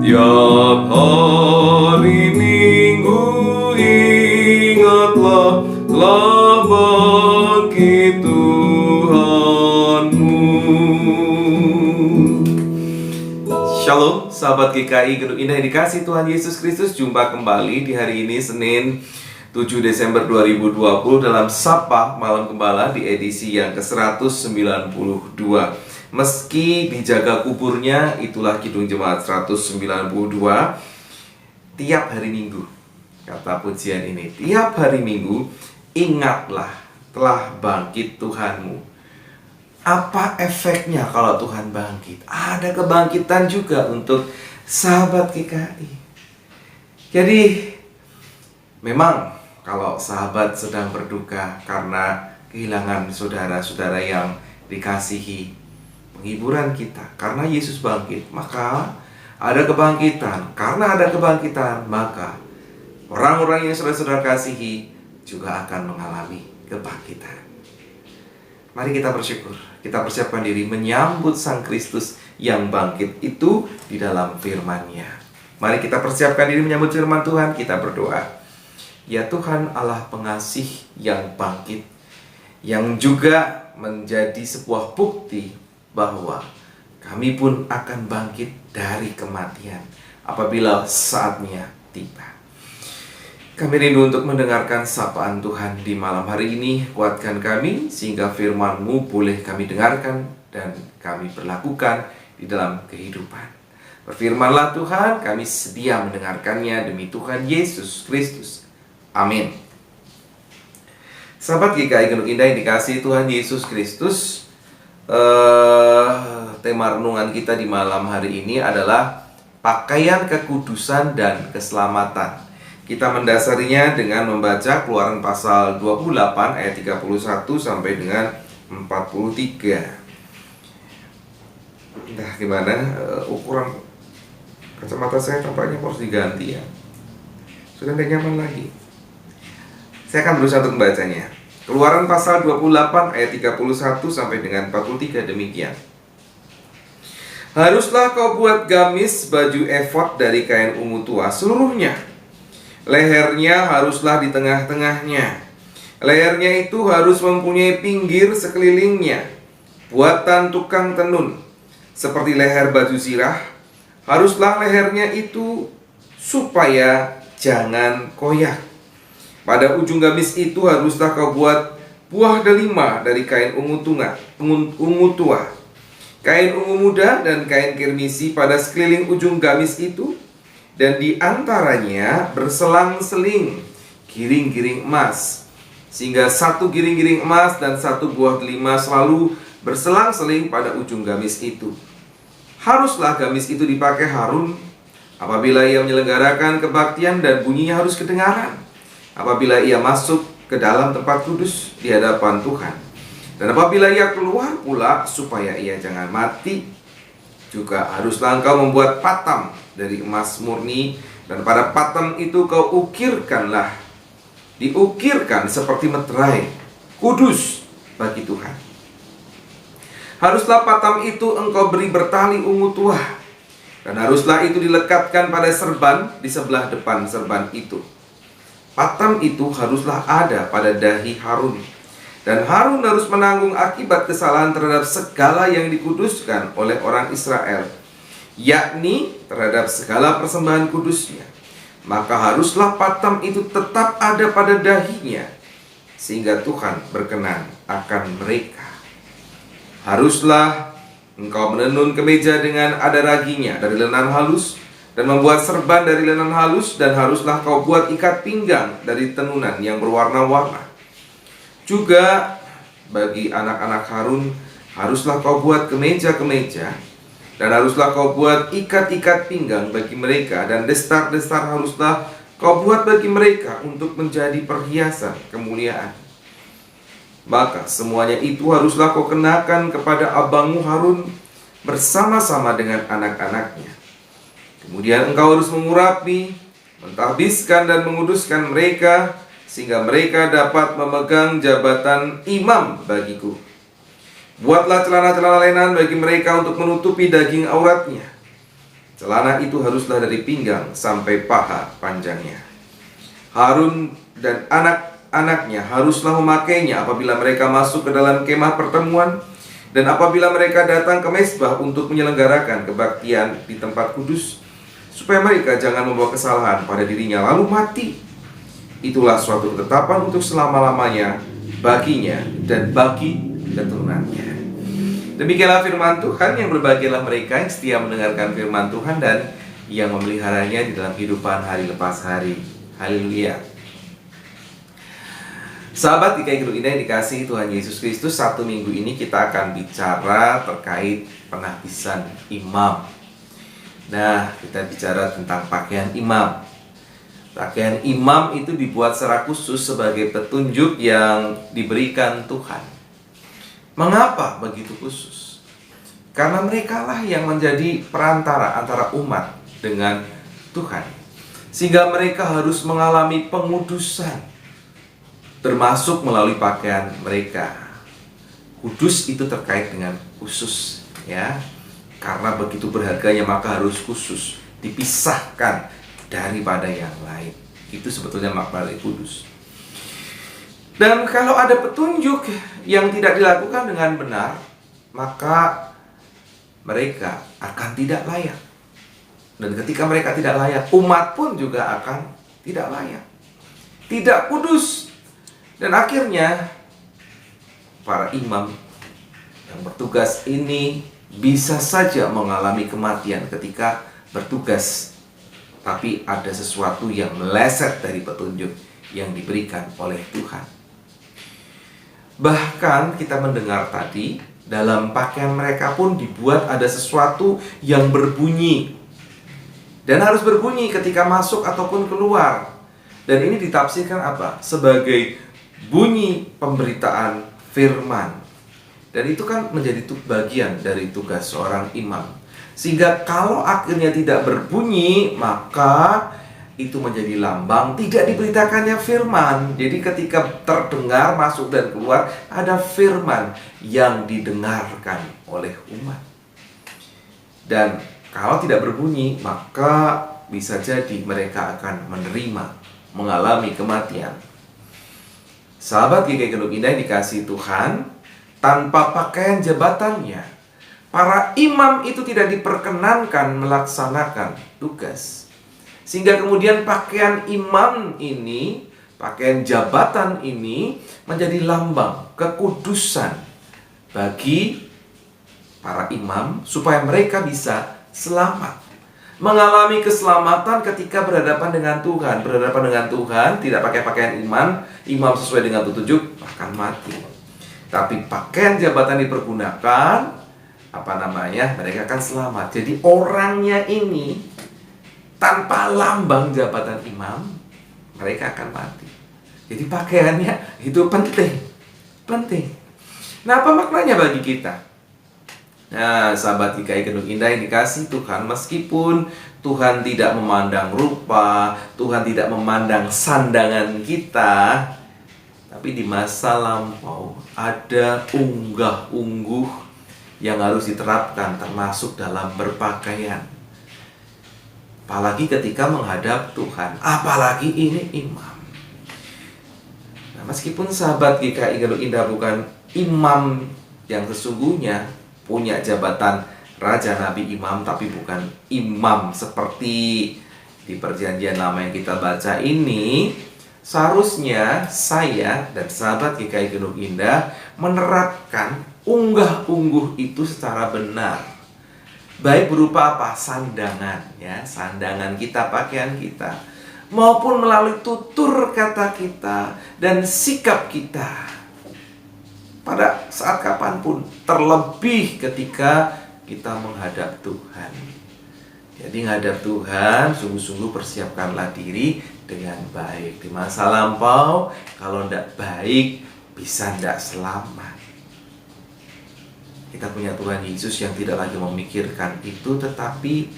Tiap hari Minggu ingatlah telah bangkit Tuhanmu. Shalom sahabat GKI Gedung Indah yang dikasihi Tuhan Yesus Kristus. Jumpa kembali di hari ini Senin 7 Desember 2020 dalam Sapa Malam Gembala di edisi yang ke-192. Meski dijaga kuburnya, itulah Kidung Jemaat 192. Tiap hari Minggu, kata pujian ini, tiap hari Minggu ingatlah telah bangkit Tuhanmu. Apa efeknya kalau Tuhan bangkit? Ada kebangkitan juga untuk sahabat GKI. Jadi memang kalau sahabat sedang berduka karena kehilangan saudara-saudara yang dikasihi, penghiburan kita karena Yesus bangkit, maka ada kebangkitan. Karena ada kebangkitan, maka orang-orang yang saudara-saudara kasihi juga akan mengalami kebangkitan. Mari kita bersyukur, kita persiapkan diri menyambut Sang Kristus yang bangkit itu di dalam firman-Nya. Mari kita persiapkan diri menyambut firman Tuhan, kita berdoa. Ya Tuhan Allah pengasih yang bangkit, yang juga menjadi sebuah bukti bahwa kami pun akan bangkit dari kematian apabila saatnya tiba. Kami rindu untuk mendengarkan sapaan Tuhan di malam hari ini. Kuatkan kami sehingga firman-Mu boleh kami dengarkan dan kami berlakukan di dalam kehidupan. Berfirmanlah Tuhan, kami sedia mendengarkannya demi Tuhan Yesus Kristus. Amin. Sahabat GKI Gedung Indah yang dikasihi Tuhan Yesus Kristus, tema renungan kita di malam hari ini adalah pakaian kekudusan dan keselamatan. Kita mendasarinya dengan membaca Keluaran pasal 28 ayat 31 sampai dengan 43. Nah, gimana ukuran kacamata saya tampaknya harus diganti ya. Sudah tidak nyaman lagi. Saya akan berusaha untuk membacanya. Keluaran pasal 28 ayat 31 sampai dengan 43 demikian. Haruslah kau buat gamis baju efod dari kain ungu tua seluruhnya. Lehernya haruslah di tengah-tengahnya. Lehernya itu harus mempunyai pinggir sekelilingnya, buatan tukang tenun, seperti leher baju zirah. Haruslah lehernya itu supaya jangan koyak. Pada ujung gamis itu haruslah kau buat buah delima dari kain ungu tua, kain ungu muda dan kain kirmisi pada sekeliling ujung gamis itu, dan di antaranya berselang-seling giring-giring emas, sehingga satu giring-giring emas dan satu buah delima selalu berselang-seling pada ujung gamis itu. Haruslah gamis itu dipakai Harun apabila ia menyelenggarakan kebaktian, dan bunyinya harus kedengaran apabila ia masuk ke dalam tempat kudus di hadapan Tuhan, dan apabila ia keluar pula supaya ia jangan mati. Juga haruslah engkau membuat patam dari emas murni, dan pada patam itu kau diukirkan seperti meterai, kudus bagi Tuhan. Haruslah patam itu engkau beri bertali ungu tua, dan haruslah itu dilekatkan pada serban di sebelah depan serban itu. Patam itu haruslah ada pada dahi Harun, dan Harun harus menanggung akibat kesalahan terhadap segala yang dikuduskan oleh orang Israel, yakni terhadap segala persembahan kudusnya. Maka haruslah patam itu tetap ada pada dahinya, sehingga Tuhan berkenan akan mereka. Haruslah engkau menenun kemeja dengan ada raginya dari lenan halus, dan membuat serban dari lenan halus, dan haruslah kau buat ikat pinggang dari tenunan yang berwarna-warna. Juga bagi anak-anak Harun haruslah kau buat kemeja-kemeja, dan haruslah kau buat ikat-ikat pinggang bagi mereka, dan destar-destar haruslah kau buat bagi mereka untuk menjadi perhiasan kemuliaan. Maka semuanya itu haruslah kau kenakan kepada abangmu Harun bersama-sama dengan anak-anaknya. Kemudian engkau harus mengurapi, mentahbiskan dan menguduskan mereka, sehingga mereka dapat memegang jabatan imam bagiku. Buatlah celana-celana lenan bagi mereka untuk menutupi daging auratnya. Celana itu haruslah dari pinggang sampai paha panjangnya. Harun dan anak-anaknya haruslah memakainya apabila mereka masuk ke dalam kemah pertemuan dan apabila mereka datang ke mezbah untuk menyelenggarakan kebaktian di tempat kudus, supaya mereka jangan membawa kesalahan pada dirinya lalu mati. Itulah suatu ketetapan untuk selama-lamanya baginya dan bagi keturunannya. Demikianlah firman Tuhan. Yang berbahagialah mereka yang setia mendengarkan firman Tuhan dan yang memeliharanya di dalam kehidupan hari lepas hari. Haleluya. Sahabat GKI Gedung Indah yang dikasihi Tuhan Yesus Kristus, satu minggu ini kita akan bicara terkait penapisan imam. Nah, kita bicara tentang pakaian imam. Pakaian imam itu dibuat secara khusus sebagai petunjuk yang diberikan Tuhan. Mengapa begitu khusus? Karena merekalah yang menjadi perantara antara umat dengan Tuhan, sehingga mereka harus mengalami pengudusan, termasuk melalui pakaian mereka. Kudus itu terkait dengan khusus, ya. Karena begitu berharganya maka harus khusus, dipisahkan daripada yang lain. Itu sebetulnya makna dari kudus. Dan kalau ada petunjuk yang tidak dilakukan dengan benar, maka mereka akan tidak layak. Dan ketika mereka tidak layak, umat pun juga akan tidak layak, tidak kudus. Dan akhirnya para imam yang bertugas ini bisa saja mengalami kematian ketika bertugas, tapi ada sesuatu yang meleset dari petunjuk yang diberikan oleh Tuhan. Bahkan kita mendengar tadi, dalam pakaian mereka pun dibuat ada sesuatu yang berbunyi. Dan harus berbunyi ketika masuk ataupun keluar. Dan ini ditafsirkan apa? Sebagai bunyi pemberitaan firman. Dan itu kan menjadi bagian dari tugas seorang imam. Sehingga kalau akhirnya tidak berbunyi, maka itu menjadi lambang tidak diberitakannya firman. Jadi ketika terdengar, masuk dan keluar, ada firman yang didengarkan oleh umat. Dan kalau tidak berbunyi, maka bisa jadi mereka akan mengalami kematian. Sahabat GKI Gedung Indah yang dikasihi Tuhan, tanpa pakaian jabatannya, para imam itu tidak diperkenankan melaksanakan tugas. Sehingga kemudian pakaian imam ini, pakaian jabatan ini menjadi lambang kekudusan bagi para imam supaya mereka bisa selamat, mengalami keselamatan ketika berhadapan dengan Tuhan. Berhadapan dengan Tuhan tidak pakai pakaian imam sesuai dengan petunjuk akan mati. Tapi pakaian jabatan dipergunakan, mereka akan selamat. Jadi orangnya ini tanpa lambang jabatan imam, mereka akan mati. Jadi pakaiannya itu penting. Nah, apa maknanya bagi kita? Nah, sahabat GKI Gedung Indah yang dikasihi Tuhan, meskipun Tuhan tidak memandang rupa, Tuhan tidak memandang sandangan kita, tapi di masa lampau ada unggah-ungguh yang harus diterapkan, termasuk dalam berpakaian. Apalagi ketika menghadap Tuhan, apalagi ini imam. Nah, meskipun sahabat GKI Gedung Indah bukan imam yang sesungguhnya, punya jabatan Raja Nabi Imam, tapi bukan imam seperti di Perjanjian Lama yang kita baca ini, seharusnya saya dan sahabat GKI Gedung Indah menerapkan unggah-ungguh itu secara benar. Baik berupa apa? Sandangan, ya, sandangan kita, pakaian kita, maupun melalui tutur kata kita dan sikap kita pada saat kapanpun, terlebih ketika kita menghadap Tuhan. Jadi menghadap Tuhan, sungguh-sungguh persiapkanlah diri dengan baik. Di masa lampau, kalau tidak baik, bisa tidak selamat. Kita punya Tuhan Yesus yang tidak lagi memikirkan itu, tetapi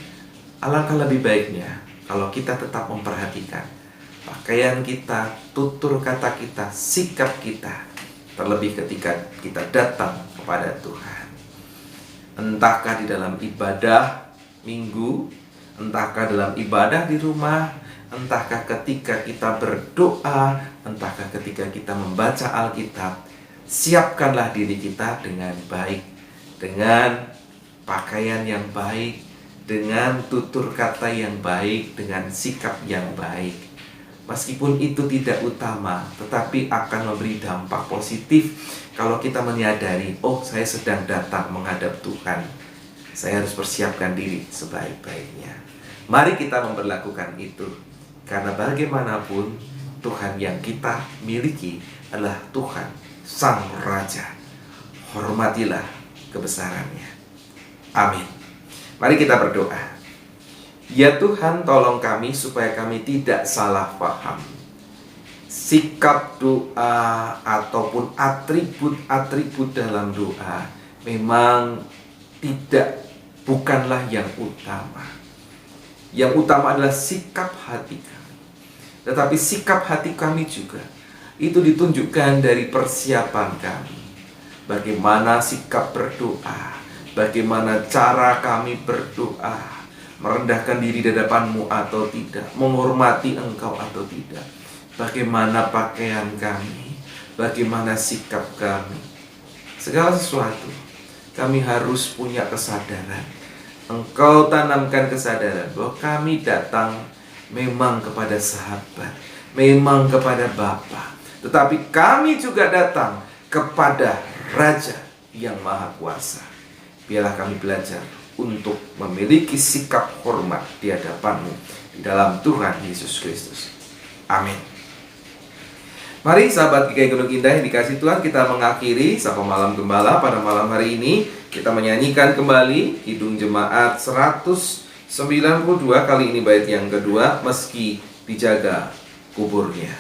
alangkah lebih baiknya kalau kita tetap memperhatikan pakaian kita, tutur kata kita, sikap kita, terlebih ketika kita datang kepada Tuhan. Entahkah di dalam ibadah minggu, Entahkah dalam ibadah di rumah, entahkah ketika kita berdoa, entahkah ketika kita membaca Alkitab. Siapkanlah diri kita dengan baik, dengan pakaian yang baik, dengan tutur kata yang baik, dengan sikap yang baik. Meskipun itu tidak utama, tetapi akan memberi dampak positif kalau kita menyadari, oh, saya sedang datang menghadap Tuhan. Saya harus persiapkan diri sebaik-baiknya. Mari kita memperlakukan itu, karena bagaimanapun Tuhan yang kita miliki adalah Tuhan Sang Raja. Hormatilah kebesarannya. Amin. Mari kita berdoa. Ya Tuhan, tolong kami supaya kami tidak salah paham. Sikap doa ataupun atribut-atribut dalam doa memang bukanlah yang utama. Yang utama adalah sikap hati kami. Tetapi sikap hati kami juga itu ditunjukkan dari persiapan kami. Bagaimana sikap berdoa, bagaimana cara kami berdoa, merendahkan diri di hadapan-Mu atau tidak, menghormati Engkau atau tidak, bagaimana pakaian kami, bagaimana sikap kami. Segala sesuatu kami harus punya kesadaran. Engkau tanamkan kesadaran bahwa kami datang memang kepada sahabat, memang kepada Bapa, tetapi kami juga datang kepada Raja yang Maha Kuasa. Biarlah kami belajar untuk memiliki sikap hormat di hadapan-Mu di dalam Tuhan Yesus Kristus. Amin. Mari sahabat GKI Gunung Indah yang dikasihi Tuhan, kita mengakhiri Sapa Malam Gembala pada malam hari ini. Kita menyanyikan kembali Kidung Jemaat 192, kali ini bait yang kedua, Meski Dijaga Kuburnya.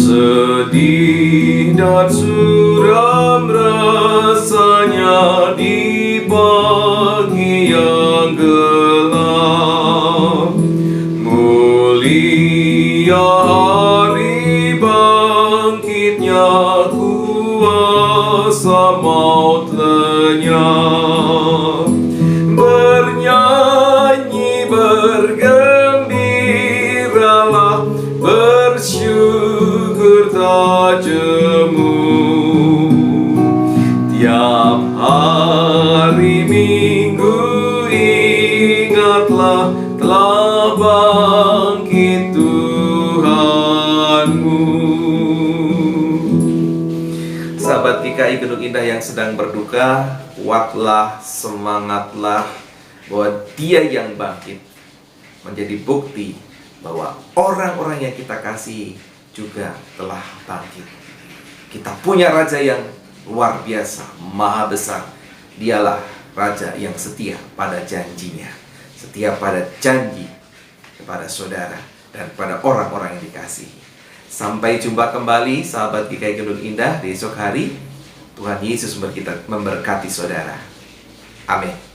Sedih dan suram rasanya di pagi yang gelap, mulia hari bangkitnya kuasa maut lenyap. Bernyanyi bergembiralah, bersyukur tak jemu. Tiap hari Minggu ingatlah telah bangkit Tuhanmu. Sahabat GKI Gunung Indah yang sedang berduka, kuatlah, semangatlah, bahwa Dia yang bangkit menjadi bukti bahwa orang-orang yang kita kasih juga telah bangkit. Kita punya Raja yang luar biasa, maha besar. Dialah Raja yang setia pada janjinya, setia pada janji kepada saudara dan kepada orang-orang yang dikasihi. Sampai jumpa kembali sahabat GKI Gunung Indah di esok hari. Tuhan Yesus memberkati saudara. Amin.